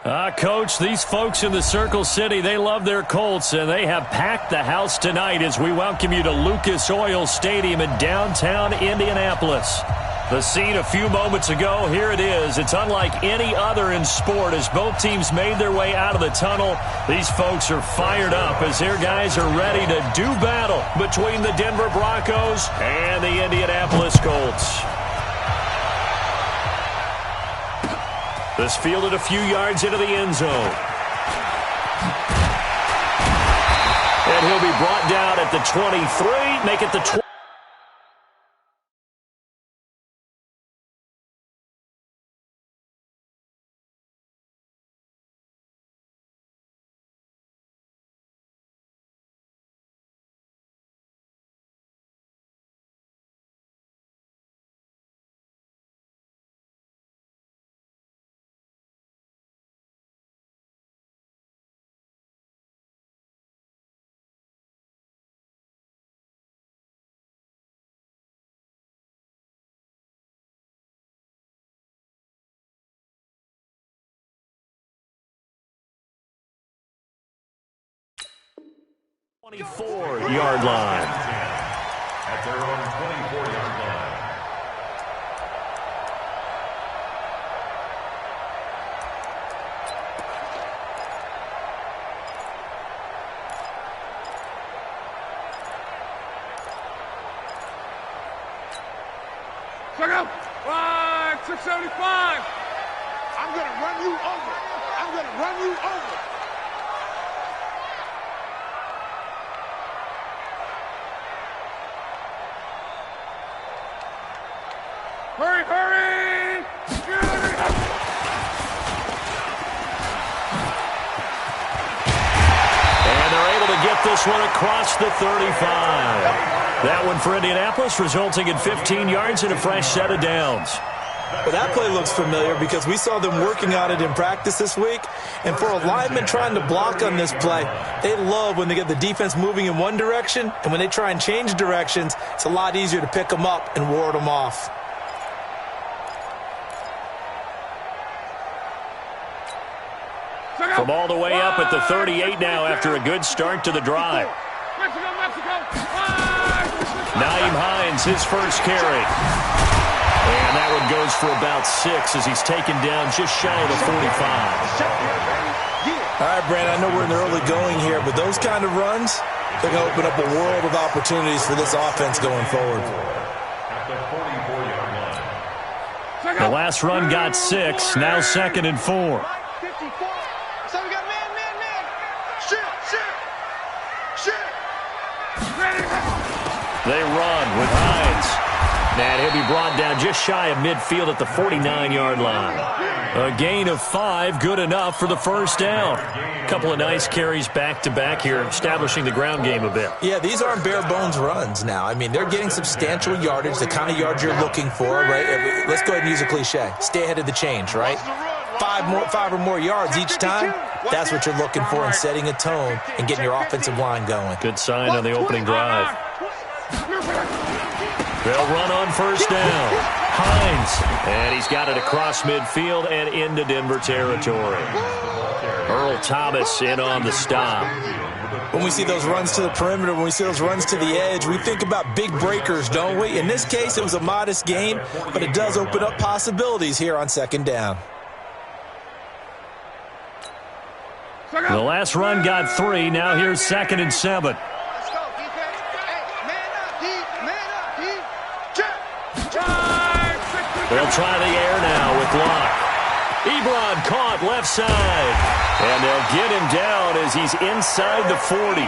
Coach, these folks in the Circle City, they love their Colts, and they have packed the house tonight as we welcome you to Lucas Oil Stadium in downtown Indianapolis. The scene a few moments ago, here it is. It's unlike any other in sport as both teams made their way out of the tunnel. These folks are fired up as their guys are ready to do battle between the Denver Broncos and the Indianapolis Colts. This fielded a few yards into the end zone. And he'll be brought down at the 23, make it the 20. Yard line. At their own 24-yard line. Check out. 675. I'm going to run you over. I'm going to run you over. Hurry, hurry! And they're able to get this one across the 35. That one for Indianapolis, resulting in 15 yards and a fresh set of downs. Well, that play looks familiar because we saw them working on it in practice this week. And for a lineman trying to block on this play, they love when they get the defense moving in one direction. And when they try and change directions, it's a lot easier to pick them up and ward them off. From all the way up at the 38 now after a good start to the drive. Nyheim Hines, his first carry. And that one goes for about 6 as he's taken down just shy of the 45. All right, Brandon, I know we're in the early going here, but those kind of runs, they're going to open up a world of opportunities for this offense going forward. The last run got 6, now 2nd and 4. They run with Hines. And he'll be brought down just shy of midfield at the 49-yard line. A gain of 5, good enough for the first down. A couple of nice carries back-to-back here, establishing the ground game a bit. Yeah, these aren't bare-bones runs now. I mean, they're getting substantial yardage, the kind of yards you're looking for, right? Let's go ahead and use a cliche. Stay ahead of the change, right? 5 or more yards each time, that's what you're looking for in setting a tone and getting your offensive line going. Good sign on the opening drive. They'll run on first down. Hines. And he's got it across midfield and into Denver territory. Earl Thomas in on the stop. When we see those runs to the perimeter, when we see those runs to the edge, we think about big breakers, don't we? In this case, it was a modest gain, but it does open up possibilities here on second down. The last run got 3. Now here's 2nd and 7. They'll try the air now with Locke. Ebron caught left side. And they'll get him down as he's inside the 40.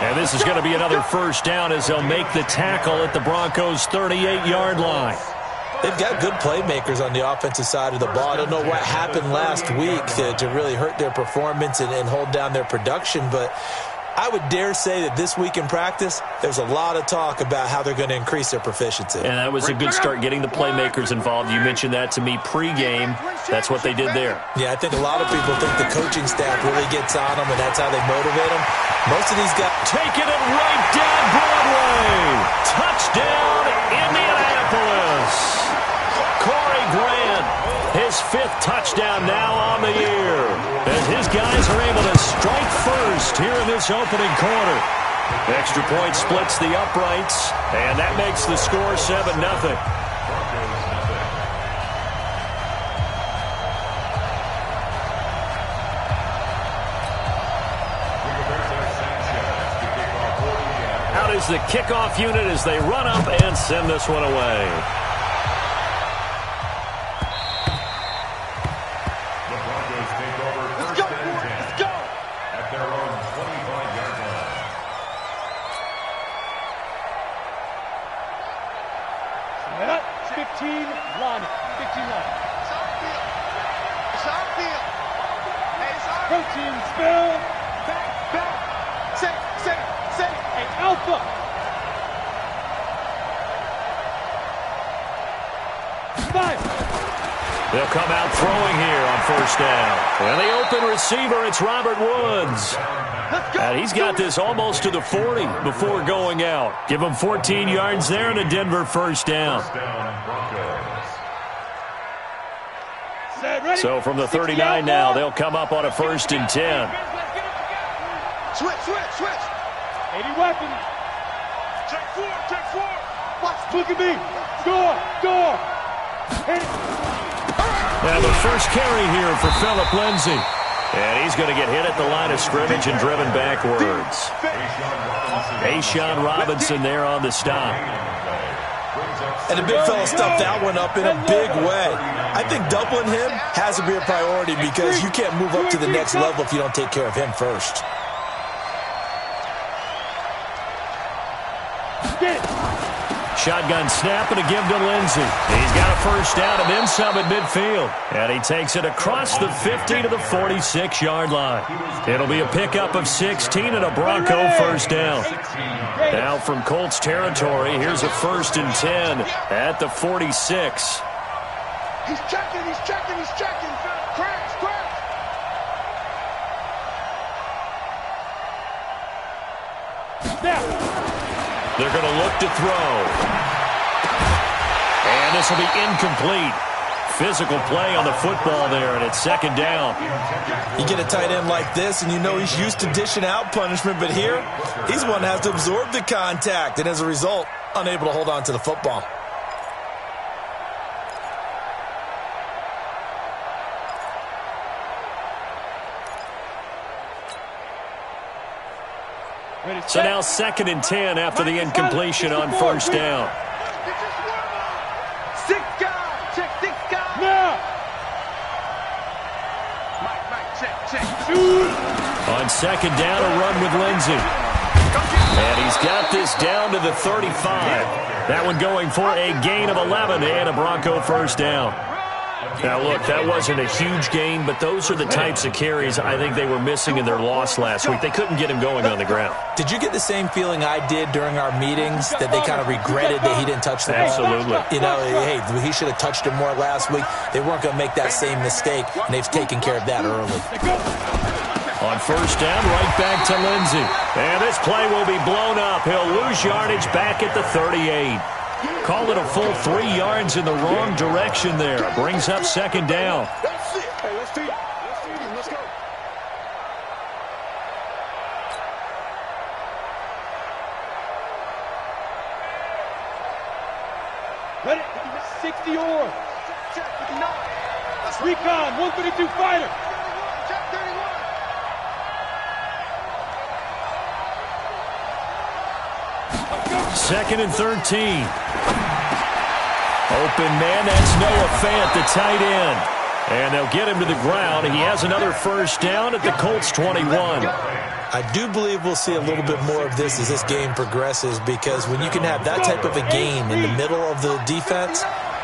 And this is going to be another first down as they'll make the tackle at the Broncos' 38-yard line. They've got good playmakers on the offensive side of the ball. I don't know what happened last week to really hurt their performance and hold down their production, but I would dare say that this week in practice, there's a lot of talk about how they're going to increase their proficiency. And that was a good start getting the playmakers involved. You mentioned that to me pregame. That's what they did there. Yeah, I think a lot of people think the coaching staff really gets on them, and that's how they motivate them. Most of these guys taking it right down Broadway. Touchdown, Indianapolis. Corey Grant, his 5th touchdown now on the year. guys are able to strike first here in this opening quarter. Extra point splits the uprights, and that makes the score 7-0. Out is the kickoff unit as they run up and send this one away. They'll come out throwing here on first down. And the open receiver, it's Robert Woods. And he's got this almost to the 40 before going out. Give him 14 yards there and a Denver first down. So from the 39 now, they'll come up on a 1st and 10. Switch. 80 weapons. Check four. Watch. Look at me. Score. Hit it. Now the first carry here for Phillip Lindsay. And he's going to get hit at the line of scrimmage and driven backwards. A'Shawn Robinson there on the stop. And the big fella stuffed that one up in a big way. I think doubling him has to be a priority because you can't move up to the next level if you don't take care of him first. Shotgun snap and a give to Lindsay. He's got a first down and then some at midfield. And he takes it across the 50 to the 46-yard line. It'll be a pickup of 16 and a Bronco first down. Now from Colts territory, here's a 1st and 10 at the 46. He's checking. Crash. They're going to look to throw. And this will be incomplete. Physical play on the football there, and it's 2nd down. You get a tight end like this, and you know he's used to dishing out punishment, but here, he's the one that has to absorb the contact, and as a result, unable to hold on to the football. So now 2nd and 10 after the incompletion on first down. 6 guys. Check 6 guys. Now. Mike, check. On 2nd down, a run with Lindsay. And he's got this down to the 35. That one going for a gain of 11 and a Bronco first down. Now, look, that wasn't a huge gain, but those are the types of carries I think they were missing in their loss last week. They couldn't get him going on the ground. Did you get the same feeling I did during our meetings, that they kind of regretted that he didn't touch the ball? Absolutely. You know, hey, he should have touched it more last week. They weren't going to make that same mistake, and they've taken care of that early. On first down, right back to Lindsay. And this play will be blown up. He'll lose yardage back at the 38. Call it a full 3 yards in the wrong direction there. Brings up 2nd down. That's it. Hey, let's feed him. Let's go. Ready? 60 yards. Check 59. Recon, 132 fighter. Check 31. 2nd and 13. Open man, that's Noah Fant, the tight end. And they'll get him to the ground. He has another first down at the Colts 21. I do believe we'll see a little bit more of this as this game progresses, because when you can have that type of a gain in the middle of the defense,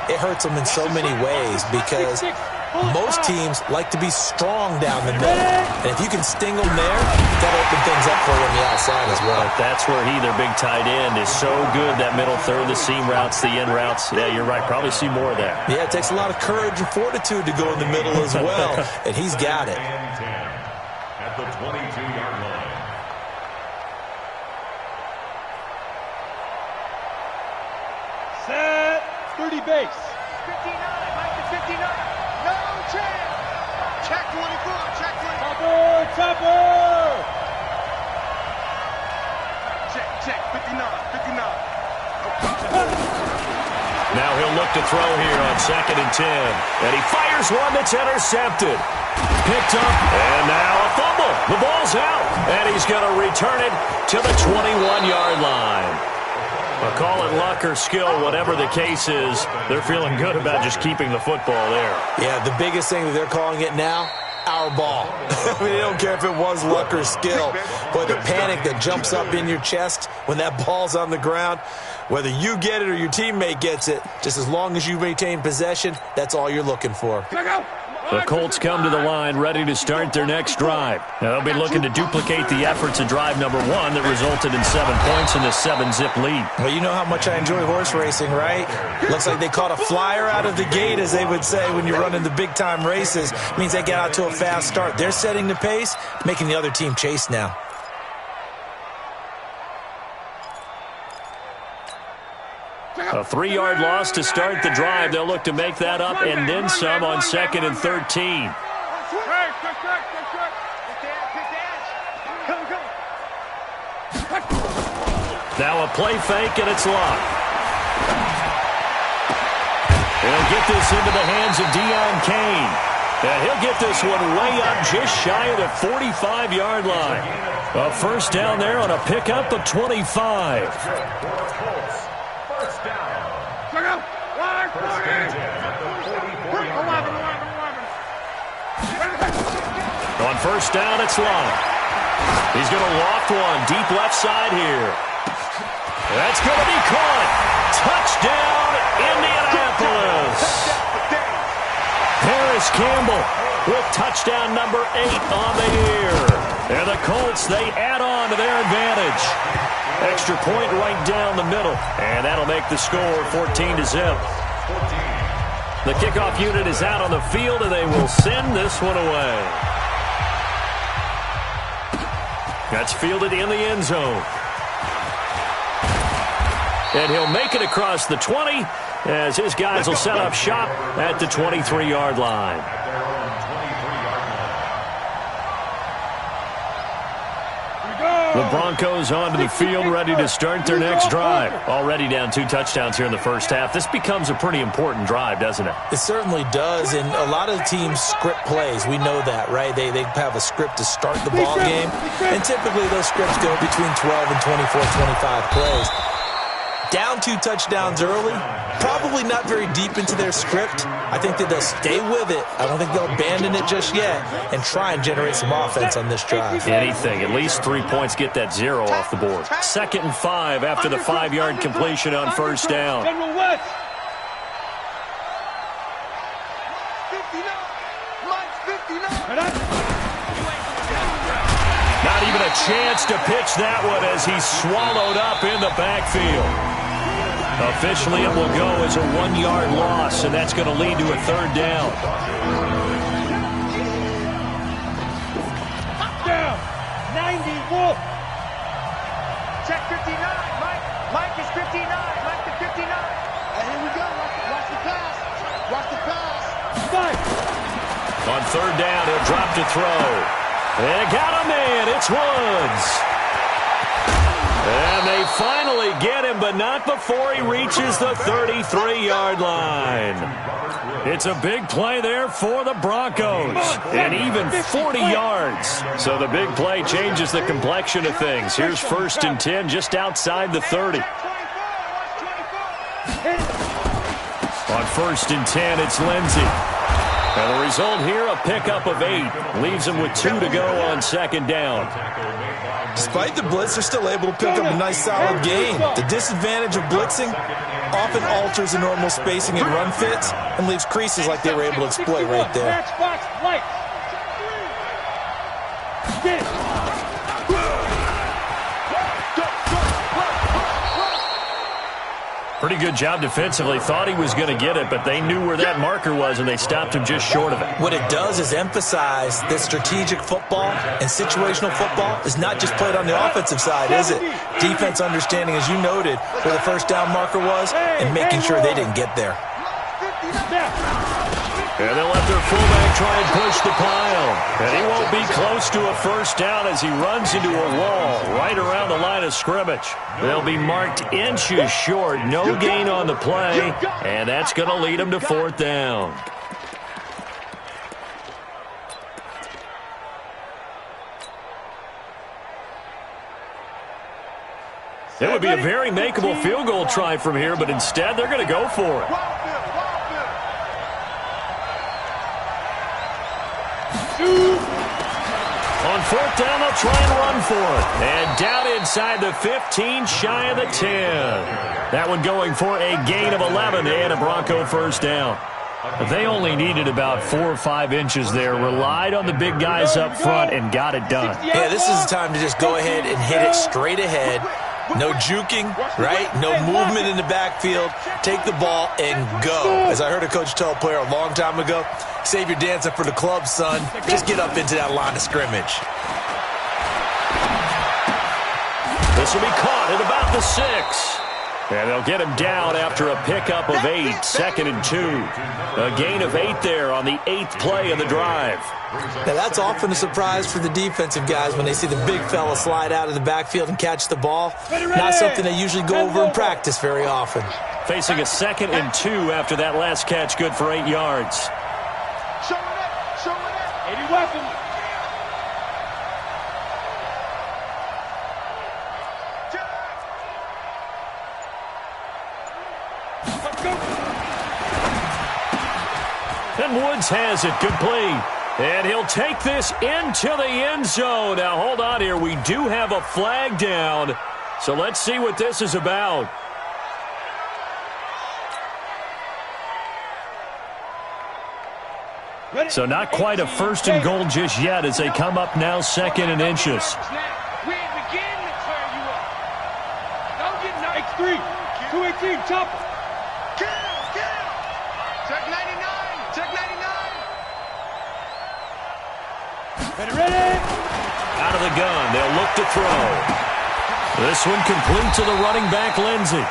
it hurts them in so many ways, because most teams like to be strong down the middle. And if you can sting them there, that'll open things up for you on the outside as well. That's where their big tight end, is so good. That middle third, the seam routes, the in routes. Yeah, you're right. Probably see more of that. Yeah, it takes a lot of courage and fortitude to go in the middle as well. And he's got it. At the 22-yard line. Set. 30 base. 59. Mike to 59. No chance. Check 24. Check 24. he'll look to throw here on 2nd and 10. And he fires one that's intercepted. Picked up, and now a fumble. The ball's out, and he's going to return it to the 21-yard line. Well, call it luck or skill, whatever the case is, they're feeling good about just keeping the football there. Yeah, the biggest thing that they're calling it now, our ball. I mean, they don't care if it was luck or skill, but the panic that jumps up in your chest when that ball's on the ground, whether you get it or your teammate gets it, just as long as you maintain possession, that's all you're looking for. The Colts come to the line ready to start their next drive. Now, they'll be looking to duplicate the efforts of drive number 1 that resulted in 7 points in the 7-zip lead. Well, you know how much I enjoy horse racing, right? Looks like they caught a flyer out of the gate, as they would say when you're running the big-time races. It means they get out to a fast start. They're setting the pace, making the other team chase now. A 3-yard loss to start the drive. They'll look to make that up and then some on 2nd and 13. Now a play fake, and it's locked. He'll get this into the hands of Deion Kane. And he'll get this one way up just shy of the 45-yard line. A first down there on a pickup of 25. On first down, it's Long. He's going to loft one deep left side here. That's going to be caught. Touchdown, Indianapolis. Paris Campbell with touchdown number 8 on the year. And the Colts, they add on to their advantage. Extra point right down the middle. And that'll make the score 14-zip. The kickoff unit is out on the field, and they will send this one away. That's fielded in the end zone. And he'll make it across the 20 as his guys will set up shop at the 23-yard line. The Broncos onto the field, ready to start their next drive. Already down 2 touchdowns here in the first half. This becomes a pretty important drive, doesn't it? It certainly does, and a lot of teams script plays. We know that, right? They have a script to start the ball game, and typically those scripts go between 12 and 24, 25 plays. Down 2 touchdowns early, probably not very deep into their script. I think that they'll stay with it. I don't think they'll abandon it just yet and try and generate some offense on this drive. Anything. At least 3 points, get that 0 off the board. 2nd and 5 after the 5-yard completion on first down. Not even a chance to pitch that one as he's swallowed up in the backfield. Officially, it will go as a 1-yard loss, and that's going to lead to a 3rd down. Down. 90. Check 59. Mike is 59. Mike is 59. And here we go. Watch the pass. Watch the pass. Fight. On 3rd down, he'll drop to throw. And got a man. It's Woods. And they finally get him, but not before he reaches the 33-yard line. It's a big play there for the Broncos, and even 40 yards. So the big play changes the complexion of things. Here's 1st and 10 just outside the 30. On 1st and 10, it's Lindsey. And the result here, a pickup of 8. Leaves him with 2 to go on 2nd down. Despite the blitz, they're still able to pick up a nice, solid gain. The disadvantage of blitzing often alters the normal spacing and run fits and leaves creases like they were able to exploit right there. Pretty good job defensively. Thought he was going to get it, but they knew where that marker was, and they stopped him just short of it. What it does is emphasize that strategic football and situational football is not just played on the offensive side, is it? Defense understanding, as you noted, where the first down marker was and making sure they didn't get there. And they'll let their fullback try and push the pile. And he won't be close to a first down as he runs into a wall right around the line of scrimmage. They'll be marked inches short. No gain on the play, and that's going to lead him to fourth down. It would be a very makeable field goal try from here, but instead they're going to go for it. On fourth down, they'll try and run for it. And down inside the 15, shy of the 10. That one going for a gain of 11 and a Bronco first down. They only needed about 4 or 5 inches there, relied on the big guys up front, and got it done. Yeah, this is the time to just go ahead and hit it straight ahead. No juking, right? No movement in the backfield. Take the ball and go. As I heard a coach tell a player a long time ago, save your dancing for the club, son. Just get up into that line of scrimmage. This will be caught at about the 6. And they'll get him down after a pickup of 8, 2nd and 2. A gain of 8 there on the 8th play of the drive. Now, that's often a surprise for the defensive guys when they see the big fella slide out of the backfield and catch the ball. Not something they usually go over in practice very often. Facing a 2nd and 2 after that last catch, good for 8 yards. Show it. 80 weapons. And Woods has it complete. And he'll take this into the end zone. Now, hold on here. We do have a flag down. So let's see what this is about. So not quite a 1st and goal just yet as they come up now 2nd and inches. We begin to clear you up. Don't get nice. X3, 218, chopper. Get him. Check 99. Ready. Out of the gun, they'll look to throw. This one complete to the running back, Lindsey.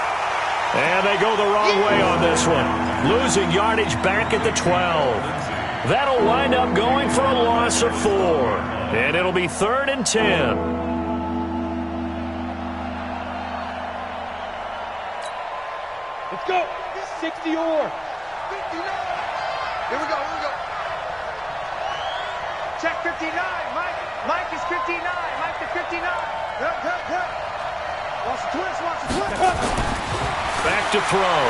And they go the wrong way on this one. Losing yardage back at the 12. That'll wind up going for a loss of 4. And it'll be 3rd and 10. Let's go. 60 or. 59. Here we go. Check 59. Mike is 59. Mike to 59. Good. Watch the twist. Back to throw.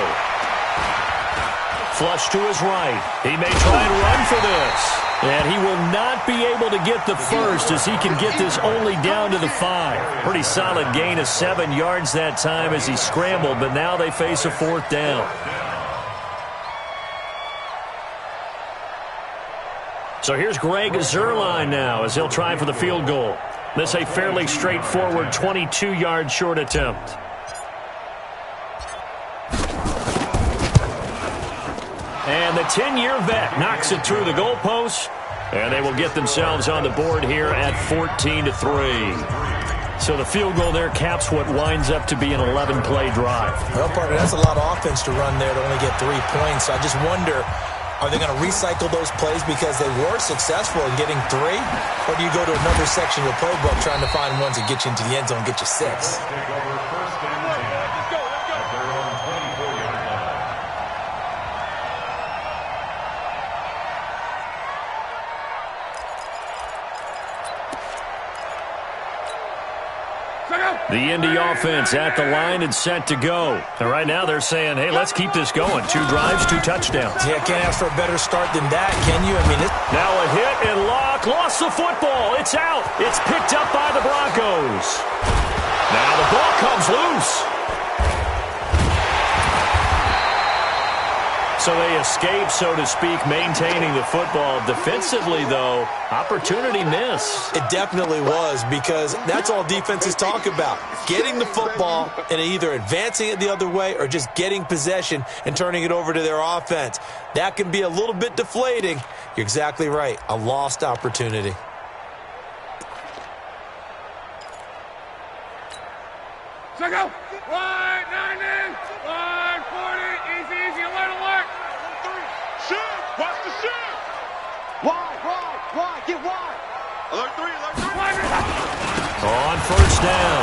Flush to his right. He may try and run for this. And he will not be able to get the first as he can get this only down to the 5. Pretty solid gain of 7 yards that time as he scrambled, but now they face a 4th down. So here's Greg Zuerlein now as he'll try for the field goal. This a fairly straightforward 22-yard short attempt. And the 10-year vet knocks it through the goalpost, and they will get themselves on the board here at 14-3. So the field goal there caps what winds up to be an 11-play drive. Well, partner, that's a lot of offense to run there to only get 3 points. So I just wonder, are they going to recycle those plays because they were successful in getting 3? Or do you go to another section of the playbook trying to find ones that get you into the end zone and get you 6? The Indy offense at the line and set to go. And right now they're saying, hey, let's keep this going. 2 drives, 2 touchdowns. Yeah, can't ask for a better start than that, can you? I mean, now a hit and Locke lost the football. It's out. It's picked up by the Broncos. Now the ball comes loose. So they escape, so to speak, maintaining the football. Defensively, though, opportunity miss. It definitely was, because that's all defenses talk about. Getting the football and either advancing it the other way or just getting possession and turning it over to their offense. That can be a little bit deflating. You're exactly right. A lost opportunity. Check out. 190, 140, easy, alert. Shoot! Watch the shoot! Get wide. Alert three. On first down,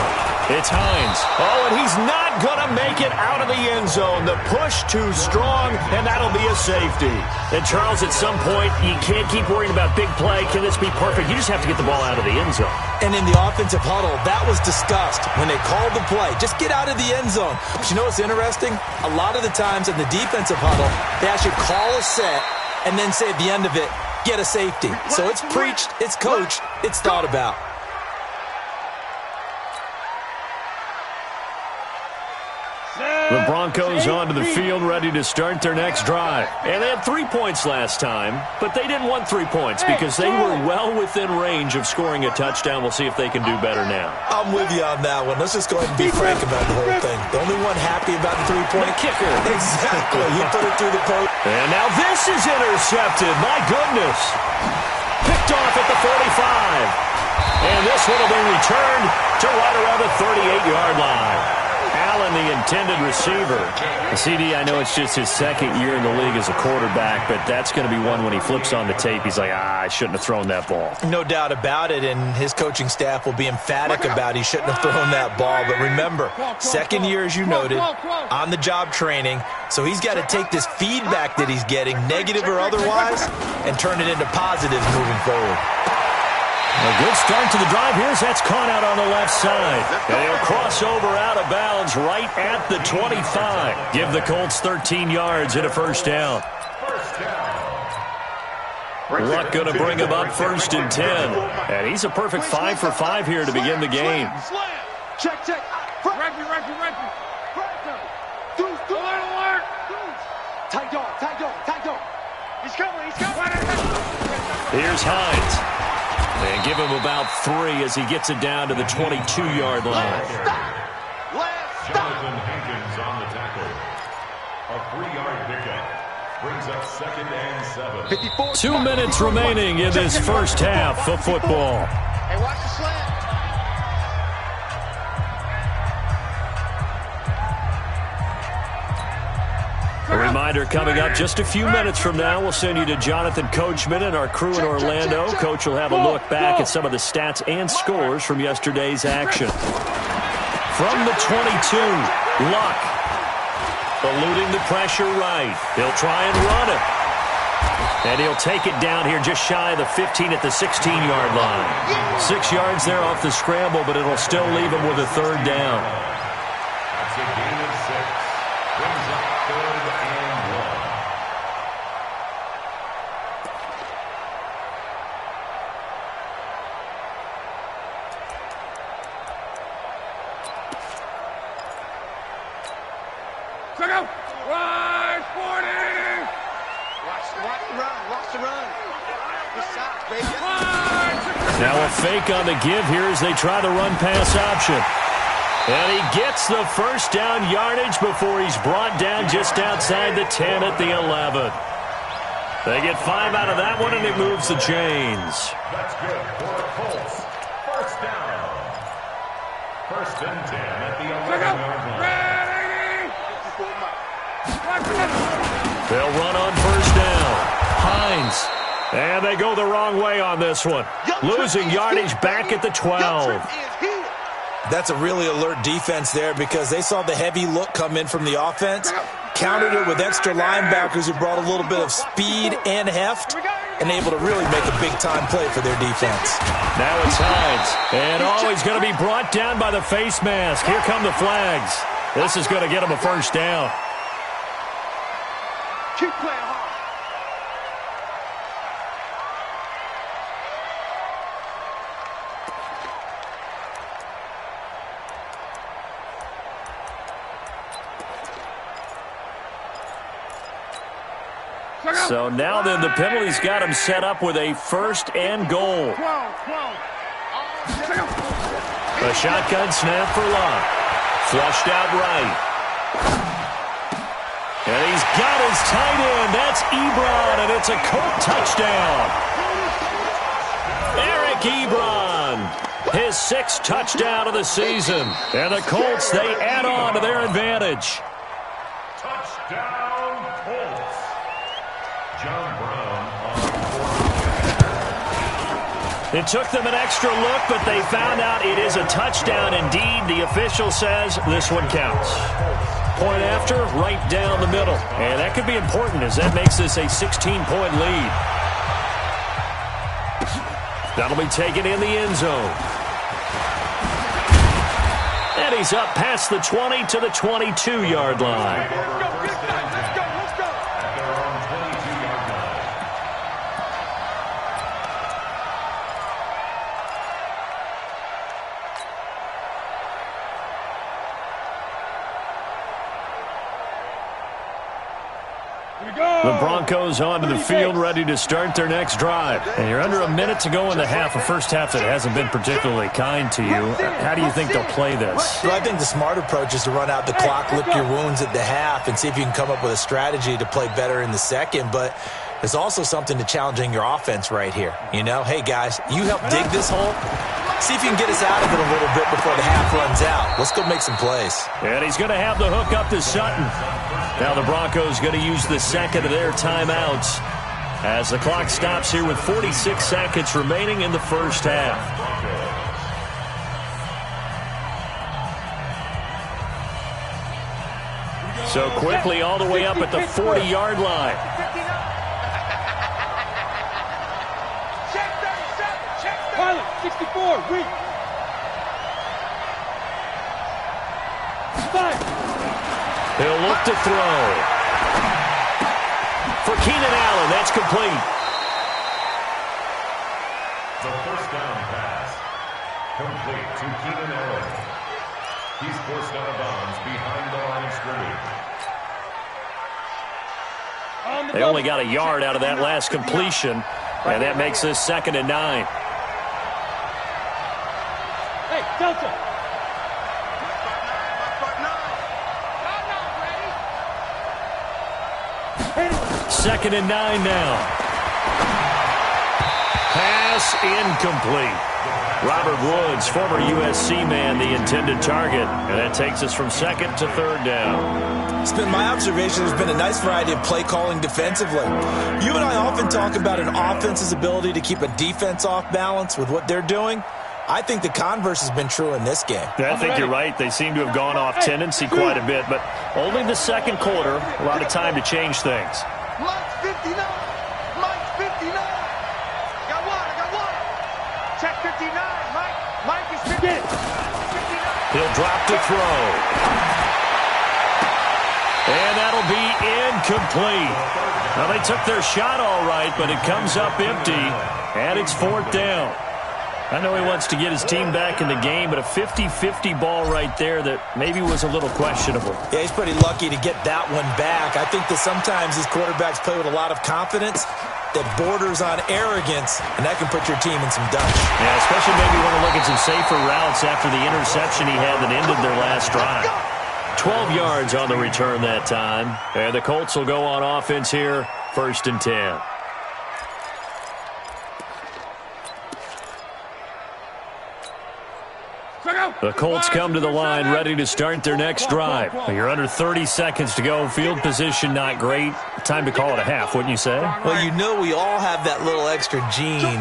it's Hines. Oh, and he's not going to make it out of the end zone. The push too strong, and that'll be a safety. And, Charles, at some point, you can't keep worrying about big play. Can this be perfect? You just have to get the ball out of the end zone. And in the offensive huddle, that was discussed when they called the play. Just get out of the end zone. But you know what's interesting? A lot of the times in the defensive huddle, they actually call a set and then say at the end of it, get a safety. So it's preached, it's coached, it's thought about. The Broncos onto the field, ready to start their next drive. And they had 3 points last time, but they didn't want 3 points because they were well within range of scoring a touchdown. We'll see if they can do better now. I'm with you on that one. Let's just go ahead and be frank about the whole thing. The only one happy about the 3-point kicker. Exactly. He put it through the post. And now this is intercepted. My goodness. Picked off at the 45. And this one will be returned to right around the 38-yard line. Allen, the intended receiver. CD, I know it's just his second year in the league as a quarterback, but that's going to be one when he flips on the tape. He's like, I shouldn't have thrown that ball. No doubt about it, and his coaching staff will be emphatic about he shouldn't have thrown that ball. But remember, second year, as you noted, on-the-job training, so he's got to take this feedback that he's getting, negative or otherwise, and turn it into positives moving forward. A good start to the drive. Here's that's caught out on the left side. And he'll cross over out of bounds right at the 25. Give the Colts 13 yards and a first down. Luck going to bring him up first and 10. And he's a perfect 5 for 5 here to begin the game. Check. Record. Alert. Tight dog. He's coming. Here's Hines. And give him about 3 as he gets it down to the 22-yard line. Jonathan Hankins on the tackle. A 3-yard pickup. Brings up 2nd and 7. 2 minutes remaining in this first half of football. Hey, watch the slant. A reminder coming up just a few minutes from now. We'll send you to Jonathan Coachman and our crew in Orlando. Coach will have a look back at some of the stats and scores from yesterday's action. From the 22, Luck. Eluding the pressure right. He'll try and run it. And he'll take it down here just shy of the 15 at the 16-yard line. 6 yards there off the scramble, but it'll still leave him with a third down. That's a gain of 6. Brings up 3rd and 1. Check out. Right, 40. Watch the run. Good shot, baby. Now a fake on the give here as they try the run-pass option. And he gets the first down yardage before he's brought down just outside the 10 at the 11. They get 5 out of that one, and it moves the chains. That's good for the Colts. First down. 1st and 10 at the 11-yard line. They'll run on first down. Hines. And they go the wrong way on this one. Losing yardage back at the 12. That's a really alert defense there because they saw the heavy look come in from the offense, countered it with extra linebackers who brought a little bit of speed and heft, and able to really make a big-time play for their defense. Now it's Hines. And he's going to be brought down by the face mask. Here come the flags. This is going to get him a first down. Keep playing hard. So now then the penalty's got him set up with a 1st and goal. A shotgun snap for Luck. Flushed out right. And he's got his tight end. That's Ebron, and it's a Colt touchdown. Eric Ebron, his 6th touchdown of the season. And the Colts, they add on to their advantage. Touchdown, Colts. John Brown on It took them an extra look, but they found out it is a touchdown indeed. The official says this one counts. Point after, right down the middle. And that could be important as that makes this a 16-point lead. That'll be taken in the end zone. And he's up past the 20 to the 22-yard line. The Broncos onto the field, ready to start their next drive. And you're under a minute to go in the half, a first half that hasn't been particularly kind to you. How do you think they'll play this? Well, I think the smart approach is to run out the clock, lick your wounds at the half, and see if you can come up with a strategy to play better in the second. But there's also something to challenging your offense right here. You know, hey, guys, you help dig this hole. See if you can get us out of it a little bit before the half runs out. Let's go make some plays. And he's going to have the hook up to Sutton. Now the Broncos going to use the second of their timeouts as the clock stops here with 46 seconds remaining in the first half. So quickly all the way up at the 40-yard line. Pilot, 64, weak. He'll look to throw. For Keenan Allen, that's complete. The first down pass. Complete to Keenan Allen. He's forced out of bounds behind the line of scrimmage. They only got a yard out of that last completion, and that makes this 2nd and 9. Hey, Delta. 2nd and 9 now. Pass incomplete. Robert Woods, former USC man, the intended target. And that takes us from 2nd to 3rd down. It's been my observation there's been a nice variety of play calling defensively. You and I often talk about an offense's ability to keep a defense off balance with what they're doing. I think the converse has been true in this game. Yeah, I think you're right. They seem to have gone off tendency quite a bit, but only the second quarter, a lot of time to change things. Mike's 59. Mike's 59. I got one. Check 59. Mike is 59. He'll drop to throw. And that'll be incomplete. Now, they took their shot all right, but it comes up empty, and it's 4th down. I know he wants to get his team back in the game, but a 50-50 ball right there that maybe was a little questionable. Yeah, he's pretty lucky to get that one back. I think that sometimes these quarterbacks play with a lot of confidence that borders on arrogance, and that can put your team in some dutch. Yeah, especially maybe want to look at some safer routes after the interception he had that ended their last drive. 12 yards on the return that time, and the Colts will go on offense here, 1st and 10. The Colts come to the line ready to start their next drive. You're under 30 seconds to go. Field position not great. Time to call it a half, wouldn't you say? Well, you know we all have that little extra gene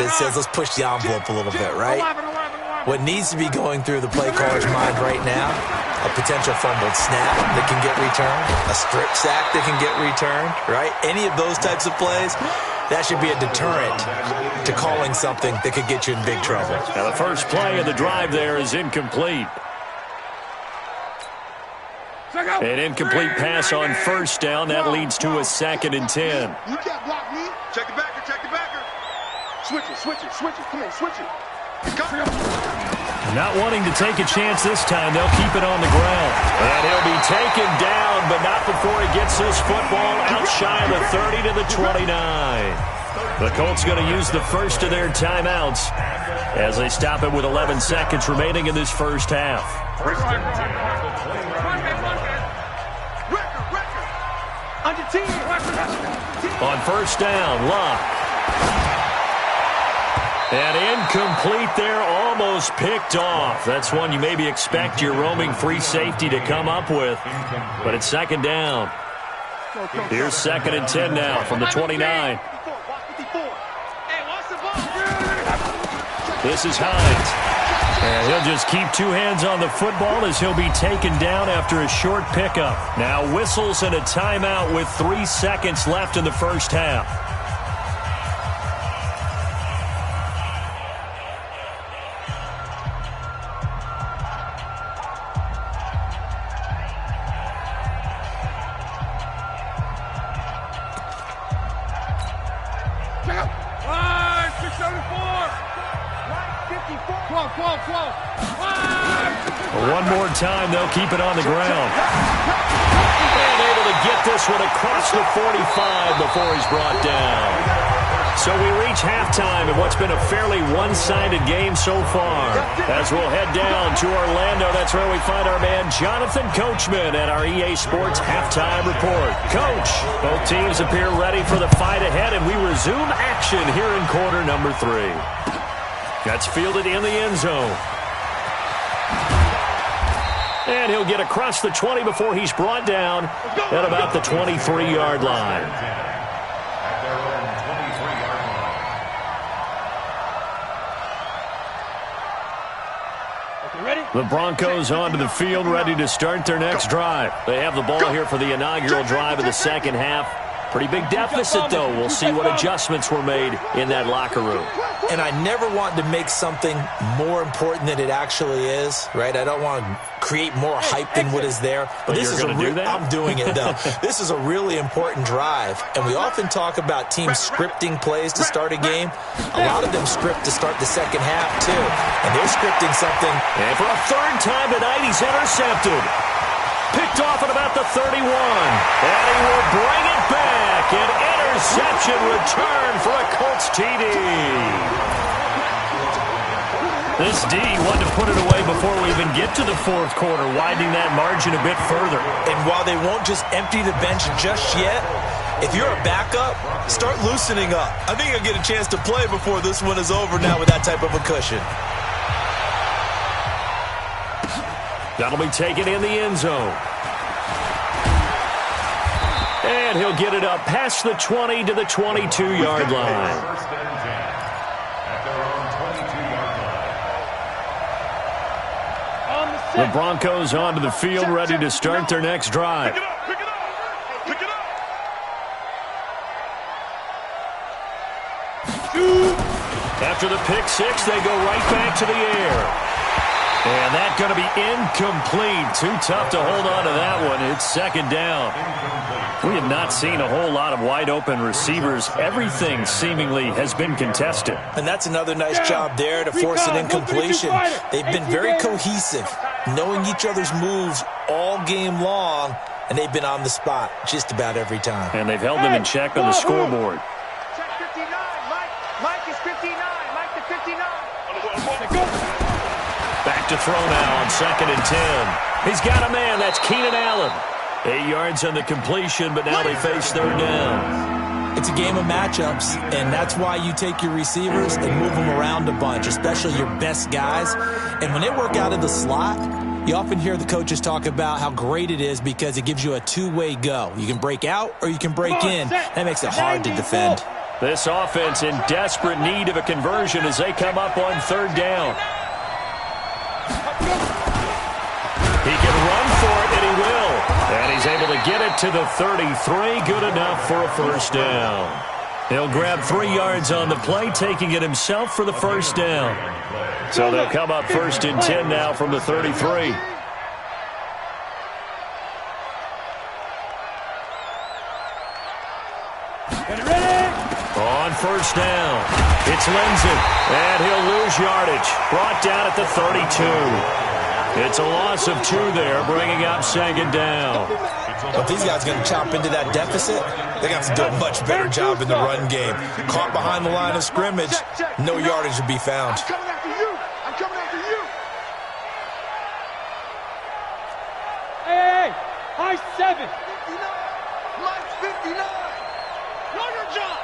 that says let's push the envelope a little bit, right? What needs to be going through the play caller's mind right now, a potential fumbled snap that can get returned, a strip sack that can get returned, right? Any of those types of plays, that should be a deterrent to calling something that could get you in big trouble. Now the first play of the drive there is incomplete. An incomplete pass on 1st down. That leads to a 2nd and 10. You can't block me. Check the backer. Switch it. Come on, switch it. Not wanting to take a chance this time, they'll keep it on the ground. And he'll be taken down, but not before he gets this football out shy of the 30 to the 29. The Colts going to use the first of their timeouts as they stop it with 11 seconds remaining in this first half. On 1st down, Luck. And incomplete there, almost picked off. That's one you maybe expect your roaming free safety to come up with. But it's 2nd down. Here's 2nd and 10 now from the 29. This is Hines. And he'll just keep two hands on the football as he'll be taken down after a short pickup. Now whistles and a timeout with 3 seconds left in the first half. One more time, they'll keep it on the ground. And able to get this one across the 45 before he's brought down. So we reach halftime in what's been a fairly one-sided game so far. As we'll head down to Orlando, that's where we find our man Jonathan Coachman at our EA Sports Halftime Report. Coach, both teams appear ready for the fight ahead, and we resume action here in quarter number 3. That's fielded in the end zone. And he'll get across the 20 before he's brought down at about the 23-yard line. At their own 23-yard line. Ready? The Broncos onto the field, ready to start their next drive. They have the ball here for the inaugural drive of the second half. Pretty big deficit, though. We'll see what adjustments were made in that locker room. And I never want to make something more important than it actually is, right? I don't want to create more hype than what is there. But this is I'm doing it, though. This is a really important drive. And we often talk about teams scripting plays to start a game. A lot of them script to start the second half, too. And they're scripting something. And for a third time tonight, he's intercepted. Picked off at about the 31. And he will bring it back. An interception return for a Colts TD. This D wanted to put it away before we even get to the fourth quarter, widening that margin a bit further. And while they won't just empty the bench just yet, if you're a backup, start loosening up. I think you'll get a chance to play before this one is over now with that type of a cushion. That'll be taken in the end zone. And he'll get it up past the 20 to the 22-yard line. First and 10 at their own 22-yard line. The Broncos onto the field, ready to start their next drive. Pick it up. Pick it up. After the pick six, they go right back to the air. And that's going to be incomplete. Too tough to hold on to that one. It's second down. We have not seen a whole lot of wide-open receivers. Everything seemingly has been contested. And that's another nice job there to force an incompletion. They've been very cohesive, knowing each other's moves all game long, and they've been on the spot just about every time. And they've held them in check on the scoreboard. Check 59. Mike is 59. Mike to 59. Back to throw now on 2nd and 10. He's got a man. That's Keenan Allen. 8 yards on the completion, but now they face third down. It's a game of matchups, and that's why you take your receivers and move them around a bunch, especially your best guys. And when they work out of the slot, you often hear the coaches talk about how great it is because it gives you a two-way go. You can break out or you can break in. That makes it hard to defend. This offense in desperate need of a conversion as they come up on third down. He can run for it, and he will. And he's able to get it to the 33. Good enough for a first down. He'll grab 3 yards on the play, taking it himself for the first down. So they'll come up 1st and 10 now from the 33. On first down, it's Lindsay, and he'll lose yardage. Brought down at the 32. It's a loss of 2 there, bringing up 2nd down. If these guys are going to chop into that deficit, they got to do a much better job in the run game. Caught behind the line of scrimmage, no yardage to be found. I'm coming after you. I'm coming after you. Hey, high 7. 59. Mike's 59. Know your job.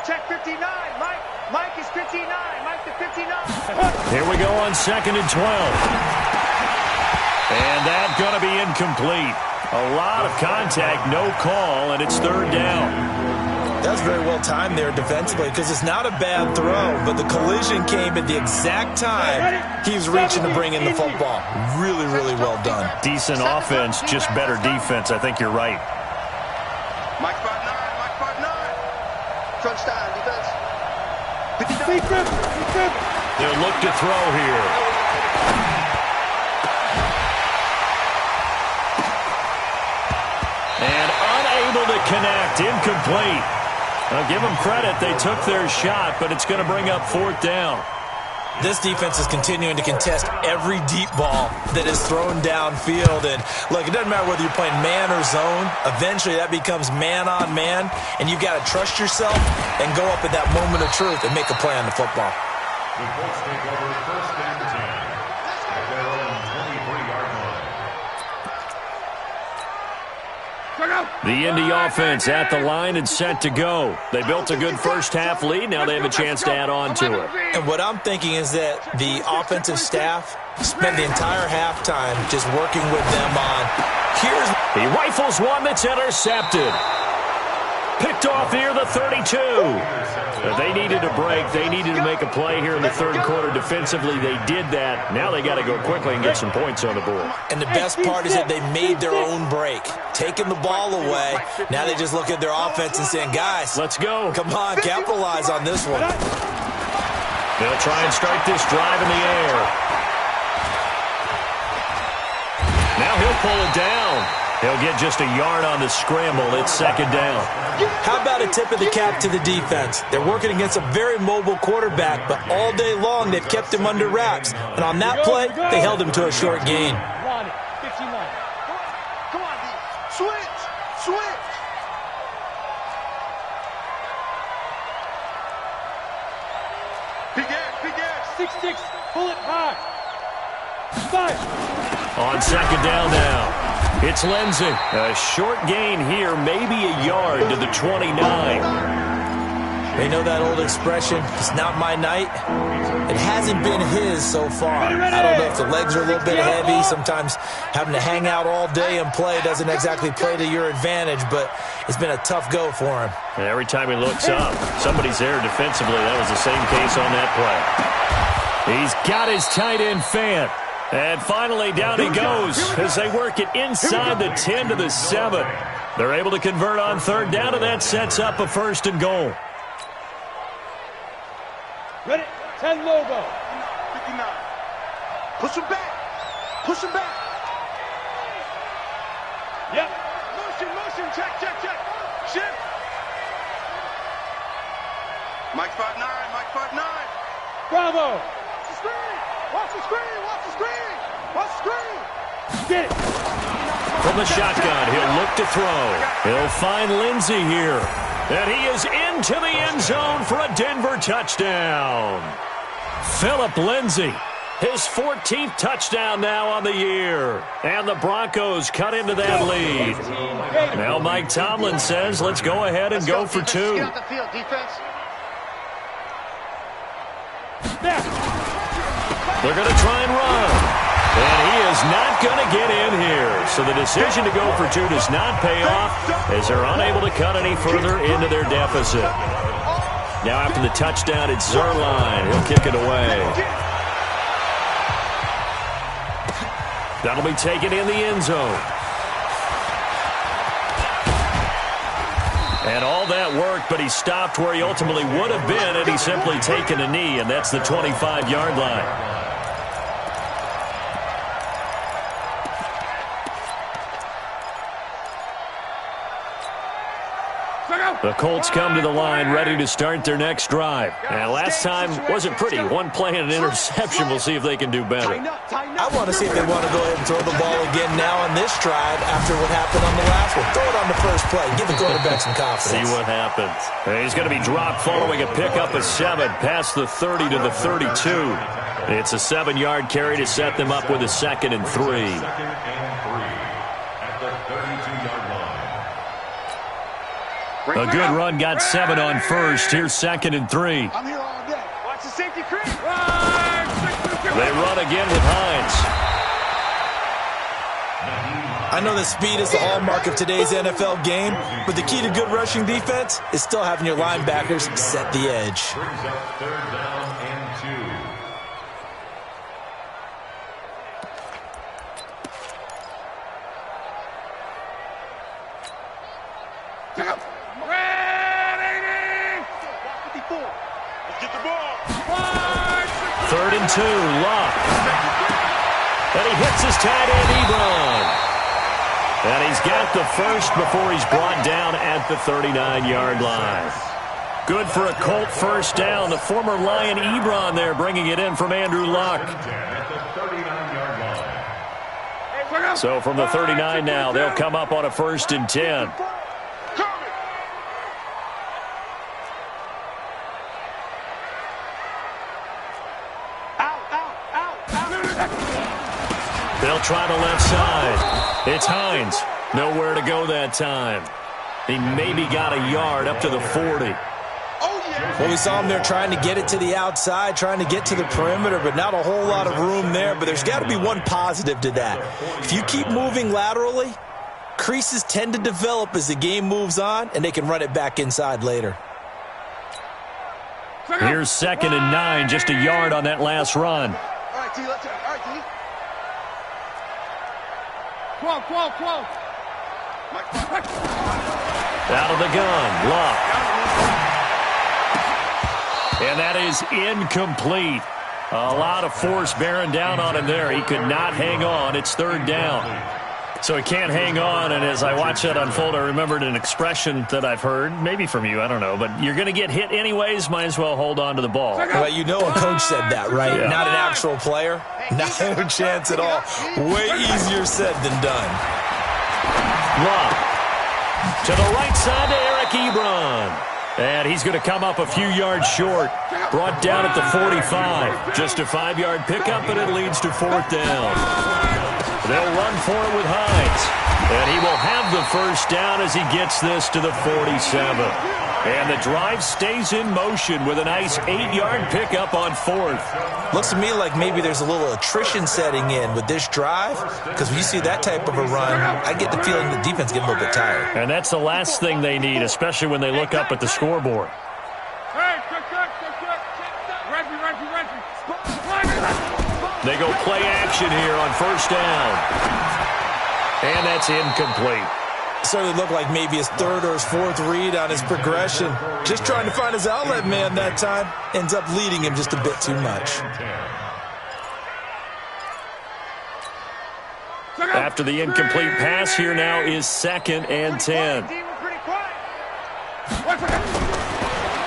Check 59. Mike is 59. Mike to 59. Here we go on 2nd and 12. And that's going to be incomplete. A lot of contact, no call, and it's third down. That's very well timed there defensively because it's not a bad throw, but the collision came at the exact time he was reaching to bring in the football. Really, really well done. Decent offense, just better defense. I think you're right. Mike 5-9, Mike 5-9. Crunch time, defense. They'll look to throw here. And unable to connect, incomplete. I'll give them credit. They took their shot, but it's going to bring up 4th down. This defense is continuing to contest every deep ball that is thrown downfield. And, look, it doesn't matter whether you're playing man or zone. Eventually, that becomes man-on-man, and you've got to trust yourself and go up at that moment of truth and make a play on the football. The Colts take over 1st and 10 at their own 23-yard line. The Indy offense at the line and set to go. They built a good first-half lead. Now they have a chance to add on to it. And what I'm thinking is that the offensive staff spent the entire halftime just working with them on, He rifles one that's intercepted. Picked off near the 32. They needed a break. They needed to make a play here in the 3rd quarter. Defensively, they did that. Now they got to go quickly and get some points on the board. And the best part is that they made their own break, taking the ball away. Now they just look at their offense and saying, guys, let's go. Come on, capitalize on this one. They'll try and start this drive in the air. Now he'll pull it down. He'll get just a yard on the scramble. It's 2nd down. How about a tip of the cap to the defense? They're working against a very mobile quarterback, but all day long they've kept him under wraps. And on that play, they held him to a short gain. Come on, D. Switch. Big ass. 6-6. Pull it high. 5. On 2nd down now. It's Lindsey. A short gain here, maybe a yard to the 29. They know that old expression, it's not my night. It hasn't been his so far. I don't know if the legs are a little bit heavy. Sometimes having to hang out all day and play doesn't exactly play to your advantage, but it's been a tough go for him. And every time he looks up, somebody's there defensively. That was the same case on that play. He's got his tight end fan. And finally, down he goes as they work it inside the 10 to the 7. They're able to convert on 3rd down, and that sets up a 1st and goal. Ready? 10 logo. 59. Push him back. Yep. Motion. Check. Shift. Mike 5-9. Bravo. Watch the screen. Get it. From the shotgun, he'll look to throw. He'll find Lindsey here. And he is into the end zone for a Denver touchdown. Phillip Lindsey, his 14th touchdown now on the year. And the Broncos cut into that lead. Now Mike Tomlin says, let's go ahead and go for 2. Get out the field, defense. They're going to try and run. And he is not going to get in here. So the decision to go for 2 does not pay off as they're unable to cut any further into their deficit. Now after the touchdown, it's Zerline. He'll kick it away. That'll be taken in the end zone. And all that worked, but he stopped where he ultimately would have been had he simply taken a knee, and that's the 25-yard line. The Colts come to the line ready to start their next drive. And last time wasn't pretty. One play and an interception. We'll see if they can do better. I want to see if they want to go ahead and throw the ball again now on this drive after what happened on the last one. Throw it on the first play. Give the quarterback some confidence. See what happens. And he's going to be dropped following a pickup of 7 past the 30 to the 32. It's a 7-yard carry to set them up with a 2nd and 3. 2nd and 3 at the 32-yard line. A good run got 7 on first. Here's 2nd and 3. I'm here all day. Watch the safety creep. They run again with Hines. I know that speed is the hallmark of today's NFL game, but the key to good rushing defense is still having your linebackers set the edge. Brings up third down and 2. Third and 2, Luck. And he hits his tight end, Ebron. And he's got the first before he's brought down at the 39-yard line. Good for a Colt first down. The former Lion Ebron there bringing it in from Andrew Luck. So from the 39 now, they'll come up on a 1st and 10. They'll try the left side. It's Hines. Nowhere to go that time. He maybe got a yard up to the 40. Well, we saw him there trying to get it to the outside, trying to get to the perimeter, but not a whole lot of room there. But there's got to be one positive to that. If you keep moving laterally, creases tend to develop as the game moves on, and they can run it back inside later. Here's 2nd and 9, just a yard on that last run. All right, T, let's go. All right, T. Close. Out of the gun, Luck. And that is incomplete. A lot of force bearing down on him there. He could not hang on. It's 3rd down. So he can't hang on, and as I watch that unfold, I remembered an expression that I've heard, maybe from you, I don't know, but you're going to get hit anyways, might as well hold on to the ball. Well, you know a coach said that, right? Yeah. Not an actual player. Not a chance at all. Way easier said than done. Luck to the right side to Eric Ebron. And he's going to come up a few yards short. Brought down at the 45. Just a 5-yard pickup, and it leads to 4th down. They'll run for it with Hines. And he will have the first down as he gets this to the 47. And the drive stays in motion with a nice 8-yard pickup on 4th. Looks to me like maybe there's a little attrition setting in with this drive, because when you see that type of a run, I get the feeling the defense getting a little bit tired. And that's the last thing they need, especially when they look up at the scoreboard. They go play action here on 1st down. And that's incomplete. Certainly looked like maybe his 3rd or his 4th read on his progression. Just trying to find his outlet man that time. Ends up leading him just a bit too much. After the incomplete pass, here now is 2nd and 10.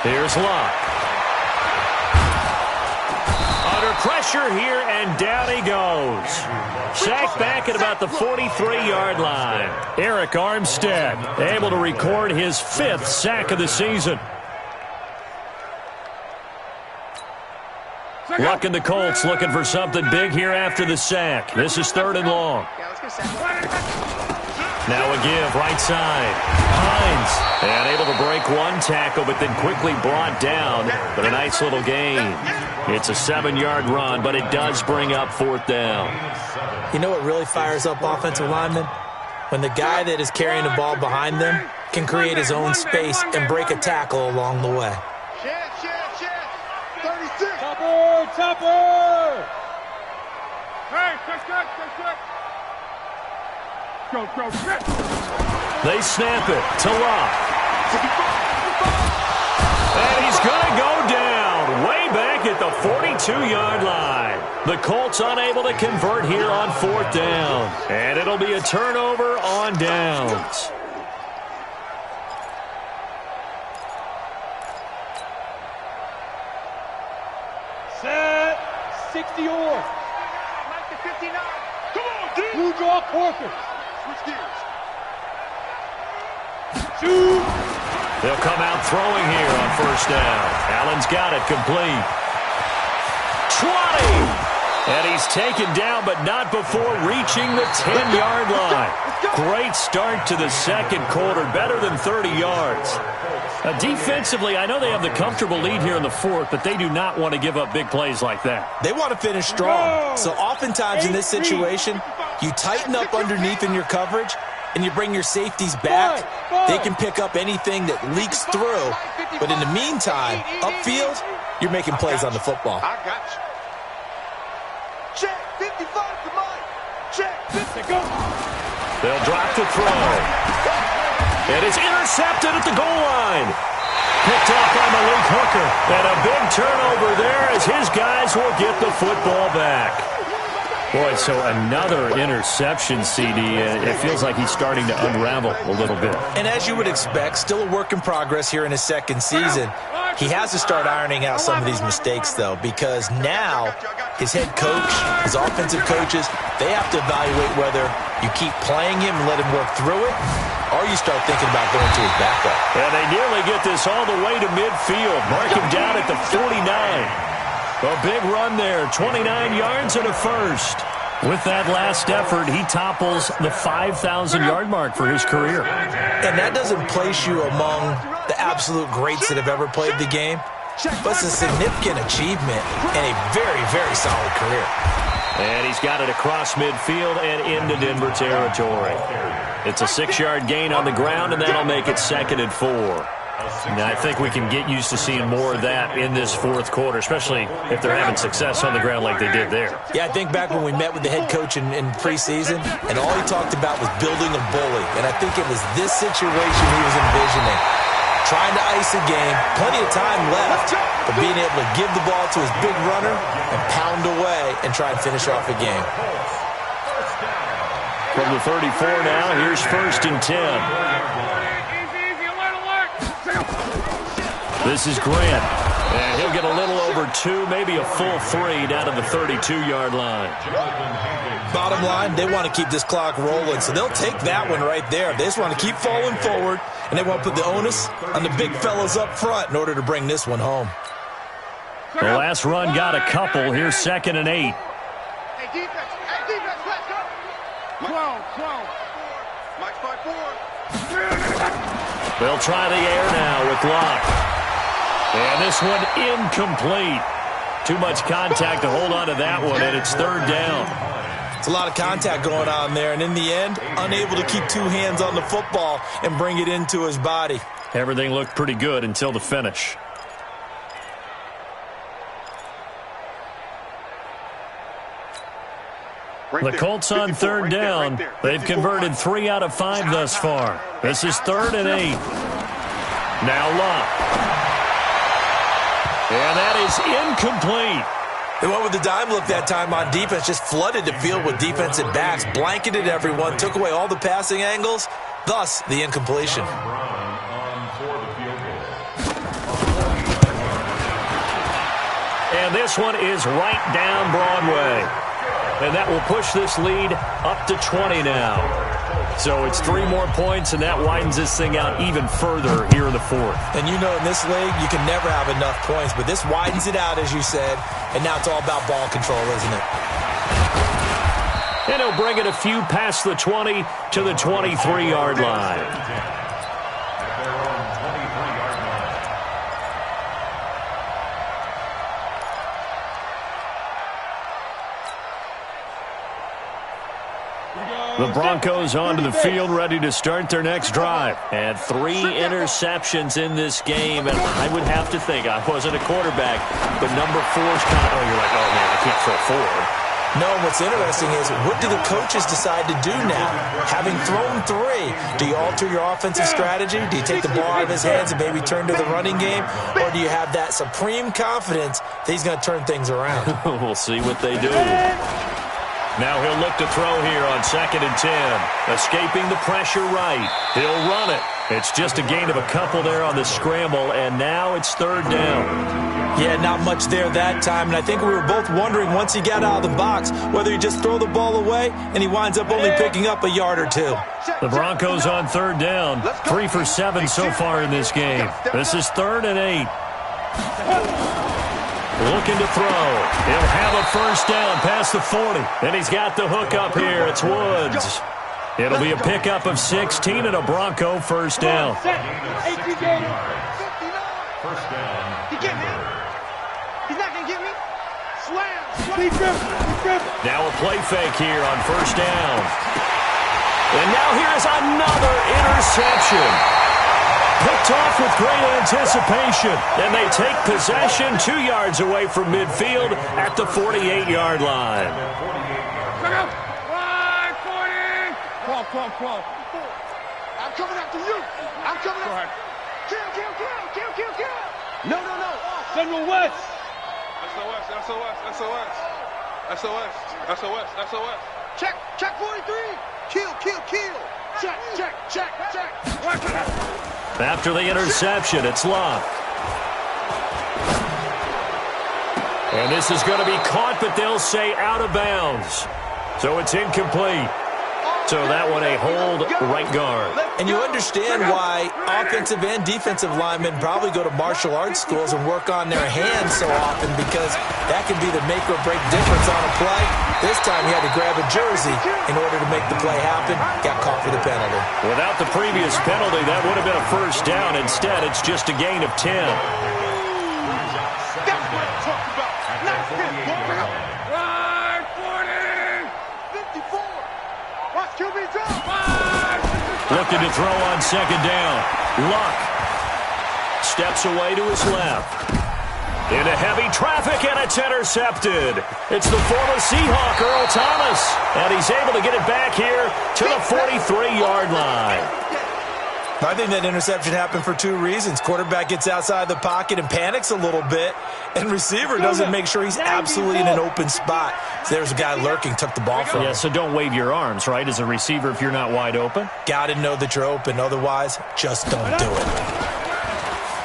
Here's Luck. Under pressure here, and down he goes. Sacked back at about the 43-yard line. Eric Armstead able to record his 5th sack of the season. Luck and the Colts looking for something big here after the sack. This is 3rd and long. Now a give, right side. Hines, and able to break one tackle, but then quickly brought down. But a nice little gain. It's a 7-yard run, but it does bring up 4th down. You know what really fires up offensive linemen? When the guy that is carrying the ball behind them can create his own space and break a tackle along the way. Shit. 36. Topper! Hey, Go. They snap it to Luck. And he's going to go down way back at the 42-yard line. The Colts unable to convert here on 4th down. And it'll be a turnover on downs. Set. 60 off. Mike to 59. Come on, D. Blue draw Corker. Switch gears. Shoot. They'll come out throwing here on 1st down. Allen's got it complete. 20. And he's taken down, but not before reaching the 10-yard line. Great start to the 2nd quarter, better than 30 yards. Defensively, I know they have the comfortable lead here in the 4th, but they do not want to give up big plays like that. They want to finish strong. So oftentimes in this situation, You tighten up underneath in your coverage, and you bring your safeties back. They can pick up anything that leaks through. But in the meantime, upfield, you're making plays on the football. I got you. Check, 55 to Mike. Check, 50. Go. They'll drop the throw. And it's intercepted at the goal line. Picked off by Malik Hooker. And a big turnover there as his guys will get the football back. Boy, so another interception, CD. It feels like he's starting to unravel a little bit. And as you would expect, still a work in progress here in his second season. He has to start ironing out some of these mistakes, though, because now his head coach, his offensive coaches, they have to evaluate whether you keep playing him and let him work through it, or you start thinking about going to his backup. And they nearly get this all the way to midfield. Mark him down at the 49. A big run there, 29 yards and a first. With that last effort, he topples the 5,000-yard mark for his career. And that doesn't place you among the absolute greats that have ever played the game, but it's a significant achievement and a very, very solid career. And he's got it across midfield and into Denver territory. It's a 6-yard gain on the ground, and that'll make it 2nd and 4. And I think we can get used to seeing more of that in this fourth quarter, especially if they're having success on the ground like they did there. Yeah, I think back when we met with the head coach in preseason, and all he talked about was building a bully. And I think it was this situation he was envisioning. Trying to ice a game, plenty of time left, but being able to give the ball to his big runner and pound away and try and finish off a game. From the 34 now, here's 1st and 10. This is Grant, and he'll get a little over 2, maybe a full 3 down to the 32-yard line. Bottom line, they want to keep this clock rolling, so they'll take that one right there. They just want to keep falling forward, and they want to put the onus on the big fellas up front in order to bring this one home. The last run got a couple. Here's 2nd and 8. Hey, defense, let's go. 12. Mike 5-4. They'll try the air now with Locke. And this one incomplete. Too much contact to hold on to that one, and it's 3rd down. It's a lot of contact going on there, and in the end, unable to keep 2 hands on the football and bring it into his body. Everything looked pretty good until the finish. The Colts on 3rd down. They've converted 3 out of 5 thus far. This is 3rd and 8. Now Locke. And that is incomplete. They went with the dime look that time on defense, just flooded the field with defensive backs, blanketed everyone, took away all the passing angles, thus the incompletion. And this one is right down Broadway. And that will push this lead up to 20 now. So it's 3 more points, and that widens this thing out even further here in the 4th. And you know in this league, you can never have enough points, but this widens it out, as you said, and now it's all about ball control, isn't it? And he'll bring it a few past the 20 to the 23-yard line. The Broncos onto the field, ready to start their next drive. And 3 interceptions in this game, and I would have to think, I wasn't a quarterback, but number 4's kind of, you're like, oh, man, I can't throw 4. No, what's interesting is, what do the coaches decide to do now? Having thrown 3, do you alter your offensive strategy? Do you take the ball out of his hands and maybe turn to the running game? Or do you have that supreme confidence that he's going to turn things around? We'll see what they do. Now he'll look to throw here on 2nd and 10. Escaping the pressure right. He'll run it. It's just a gain of a couple there on the scramble, and now it's 3rd down. Yeah, not much there that time, and I think we were both wondering once he got out of the box whether he just throw the ball away, and he winds up only picking up a yard or 2. The Broncos on 3rd down. 3 for 7 so far in this game. This is 3rd and 8. Looking to throw. He'll have a 1st down past the 40. And he's got the hook up here. It's Woods. It'll be a pickup of 16 and a Bronco 1st down. First down. He get me. He's not going to get me. Now a play fake here on first down. And now here's another interception. Picked off with great anticipation. And they take possession 2 yards away from midfield at the 48-yard line. Crawl. I'm coming after you. I'm coming after you. Kill. No. Central West. SOS. Check 43. Kill. Check. After the interception, it's Locke. And this is going to be caught, but they'll say out of bounds. So it's incomplete. So that one a hold right guard. And you understand why offensive and defensive linemen probably go to martial arts schools and work on their hands so often, because that can be the make or break difference on a play. This time he had to grab a jersey in order to make the play happen. Got caught for the penalty. Without the previous penalty, that would have been a first down. Instead, it's just a gain of 10. That's what I'm talking about. Nice hit, boy. Right 40. 54. Watch QB drop. Looking to throw on second down. Luck steps away to his left. Into heavy traffic, and it's intercepted. It's the former Seahawk, Earl Thomas. And he's able to get it back here to the 43-yard line. I think that interception happened for 2 reasons. Quarterback gets outside the pocket and panics a little bit, and receiver doesn't make sure he's absolutely in an open spot. So there's a guy lurking, took the ball from him. Yeah, so don't wave your arms, right, as a receiver if you're not wide open? Got to know that you're open. Otherwise, just don't do it.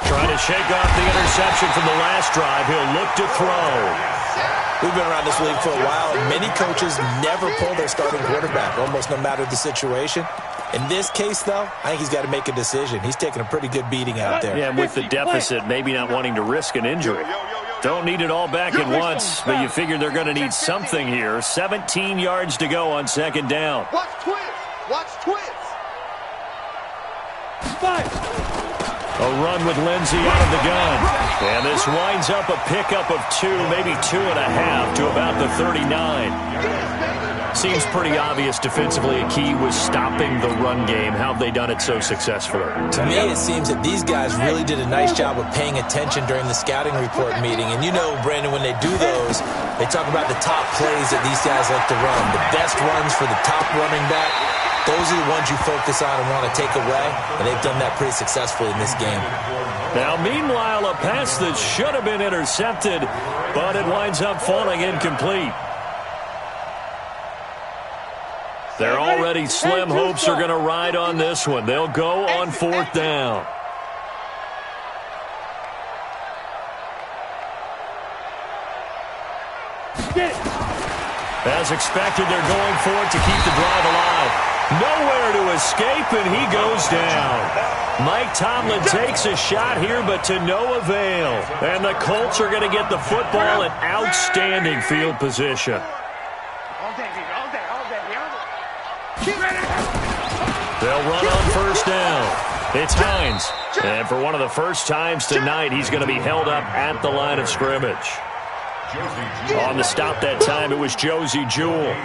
Trying to shake off the interception from the last drive. He'll look to throw. We've been around this league for a while, and many coaches never pull their starting quarterback, almost no matter the situation. In this case, though, I think he's got to make a decision. He's taking a pretty good beating out there. Yeah, with the deficit, maybe not wanting to risk an injury. Don't need it all back at once, but you figure they're going to need something here. 17 yards to go on second down. Watch twins. A run with Lindsey out of the gun. And this winds up a pickup of 2, maybe 2.5 to about the 39. Seems pretty obvious defensively a key was stopping the run game. How have they done it so successfully? To me, it seems that these guys really did a nice job of paying attention during the scouting report meeting. And you know, Brandon, when they do those, they talk about the top plays that these guys like to run. The best runs for the top running back. Those are the ones you focus on and want to take away, and they've done that pretty successfully in this game. Now, meanwhile, a pass that should have been intercepted, but it winds up falling incomplete. Their already slim hopes are going to ride on this one. They'll go on fourth down. As expected, they're going for it to keep the drive alive. Nowhere to escape, and he goes down. Mike Tomlin takes a shot here, but to no avail. And the Colts are going to get the football in outstanding field position. All day. They'll run on first down. It's Hines. And for one of the first times tonight, he's going to be held up at the line of scrimmage. On the stop that time, it was Josie Jewell.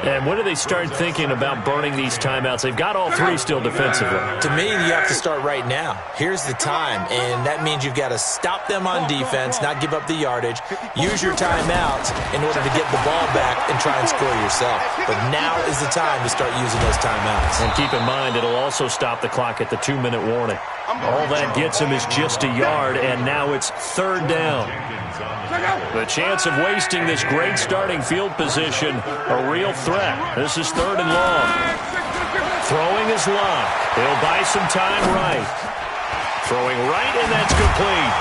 And when do they start thinking about burning these timeouts? They've got all 3 still defensively. To me, you have to start right now. Here's the time, and that means you've got to stop them on defense, not give up the yardage, use your timeouts in order to get the ball back and try and score yourself. But now is the time to start using those timeouts. And keep in mind, it'll also stop the clock at the 2-minute warning. All that gets him is just a yard, and now it's third down. The chance of wasting this great starting field position, a real threat. This is third and long. Throwing is Locke. He'll buy some time right. Throwing right, and that's complete.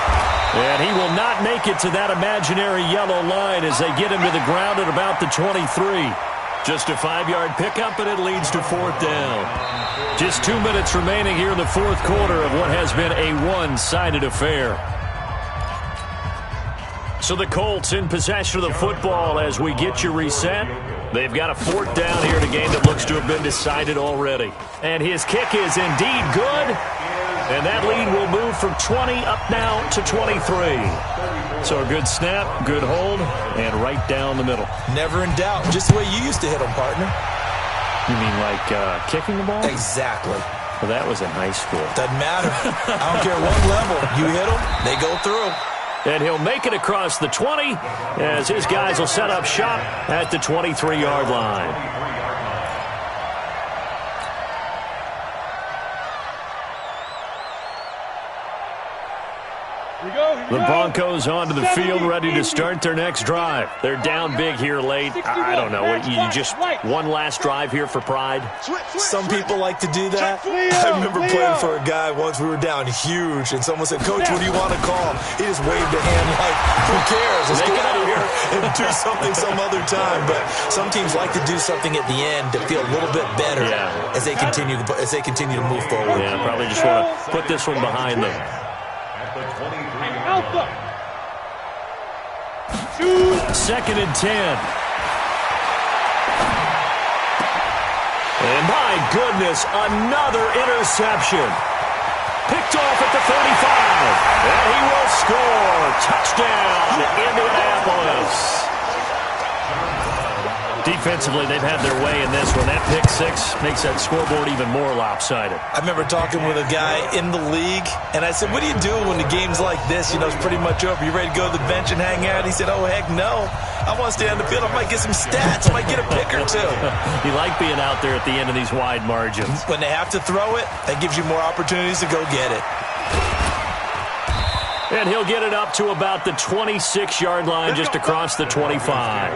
And he will not make it to that imaginary yellow line as they get him to the ground at about the 23. Just a 5-yard pickup, and it leads to fourth down. Just 2 minutes remaining here in the fourth quarter of what has been a one-sided affair. So the Colts in possession of the football as we get you reset. They've got a fourth down here in a game that looks to have been decided already. And his kick is indeed good. And that lead will move from 20 up now to 23. So a good snap, good hold, and right down the middle. Never in doubt. Just the way you used to hit them, partner. You mean like kicking the ball? Exactly. Well, that was in high school. Doesn't matter. I don't care what level. You hit them, they go through. And he'll make it across the 20 as his guys will set up shop at the 23-yard line. The Broncos onto the field, ready to start their next drive. They're down big here late. I don't know. You just one last drive here for pride? Some people like to do that. I remember playing for a guy once. We were down huge, and someone said, "Coach, what do you want to call?" He just waved a hand like, "Who cares? Let's get out of here and do something some other time." But some teams like to do something at the end to feel a little bit better as they continue to move forward. Yeah, probably just want to put this one behind them. Alpha. 2nd and 10. And my goodness, another interception. Picked off at the 35. And he will score. Touchdown, Indianapolis. Defensively, they've had their way in this one. That pick six makes that scoreboard even more lopsided. I remember talking with a guy in the league, and I said, "What do you do when the game's like this? You know, it's pretty much over. You ready to go to the bench and hang out?" He said, "Oh, heck no. I want to stay on the field. I might get some stats. I might get a pick or two." You like being out there at the end of these wide margins. When they have to throw it, that gives you more opportunities to go get it. And he'll get it up to about the 26-yard line, just across the 25.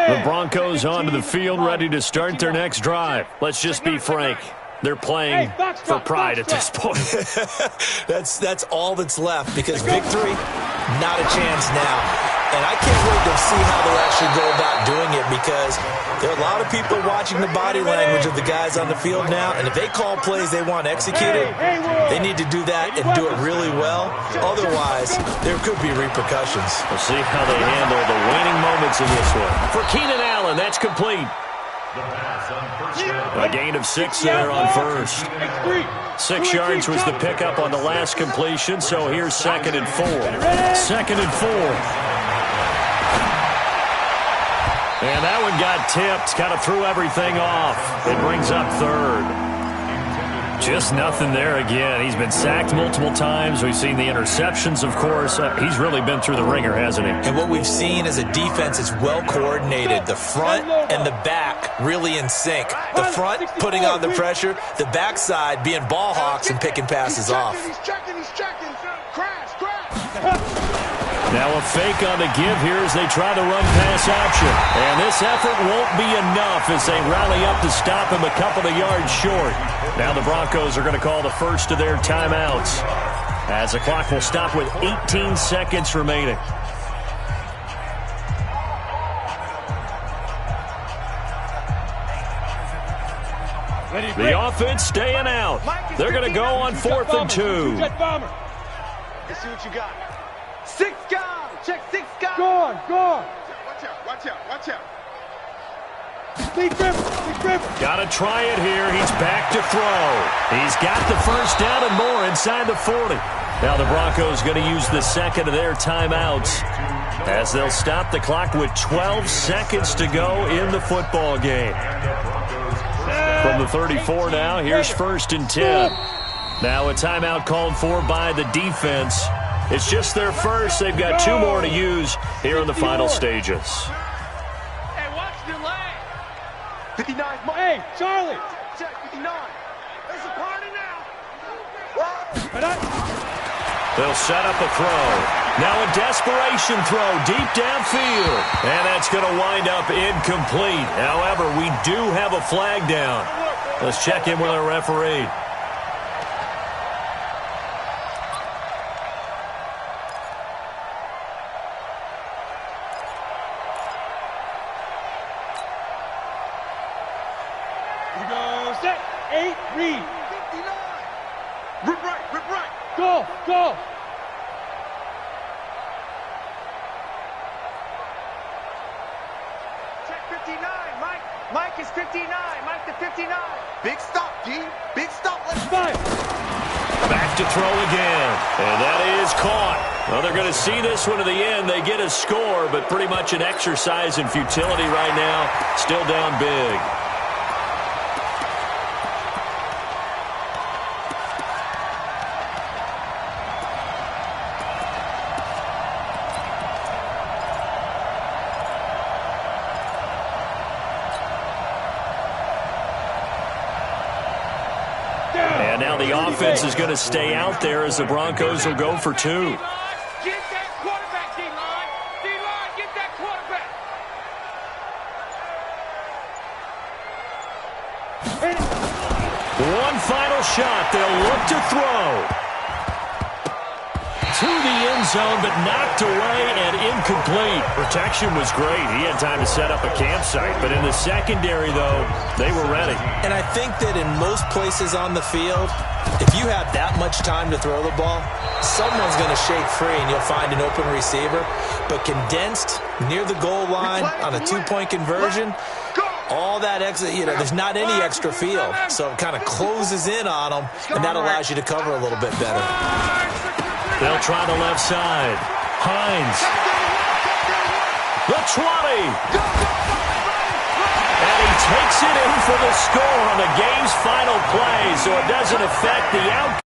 The Broncos onto the field, ready to start their next drive. Let's just be frank. They're playing for pride at this point. That's all that's left, because victory, not a chance now. And I can't wait to see how they'll actually go about doing it, because there are a lot of people watching the body language of the guys on the field now, and if they call plays they want executed, they need to do that and do it really well. Otherwise, there could be repercussions. We'll see how they handle the waning moments in this one. For Keenan Allen, that's complete. A gain of 6 there on first. 6 yards was the pickup on the last completion, so here's 2nd and 4. 2nd and 4. And that one got tipped, kind of threw everything off. It brings up 3rd. Just nothing there again. He's been sacked multiple times. We've seen the interceptions, of course. He's really been through the ringer, hasn't he? And what we've seen is a defense is well coordinated. The front and the back really in sync. The front putting on the pressure, the backside being ball hawks and picking passes off. He's checking. Crash. Now a fake on the give here as they try to run pass option. And this effort won't be enough as they rally up to stop him a couple of yards short. Now the Broncos are going to call the first of their timeouts, as the clock will stop with 18 seconds remaining. The offense staying out. They're going to go on 4th and 2. Let's see what you got. 6 guys. Check 6 guys. Go on. Watch out. Big River. Got to try it here. He's back to throw. He's got the first down and more inside the 40. Now the Broncos going to use the second of their timeouts, as they'll stop the clock with 12 seconds to go in the football game. From the 34 now, here's 1st and 10. Now a timeout called for by the defense. It's just their first. They've got 2 more to use here in the final stages. Hey, watch the leg. 59. Hey, Charlie. Check 59. There's a party now. They'll set up a throw. Now a desperation throw deep downfield. And that's going to wind up incomplete. However, we do have a flag down. Let's check in with our referee. Set. 8, read. 59. Rip right. Go. 59. Mike is 59. Mike to 59. Big stop, G. Big stop. Let's fight. Back to throw again. And that is caught. Well, they're going to see this one to the end. They get a score, but pretty much an exercise in futility right now. Still down big. And now the offense is going to stay out there as the Broncos will go for two. Get that quarterback, D-line. D-line, get that quarterback. One final shot. They'll look to throw. To the end zone, but knocked away and incomplete. Protection was great. He had time to set up a campsite. But in the secondary, though, they were ready. And I think that in most places on the field, if you have that much time to throw the ball, someone's going to shake free and you'll find an open receiver. But condensed near the goal line on a two-point conversion, all that extra, there's not any extra field. So it kind of closes in on them, and that allows you to cover a little bit better. They'll try the left side. Hines. The 20. And he takes it in for the score on the game's final play, so it doesn't affect the outcome.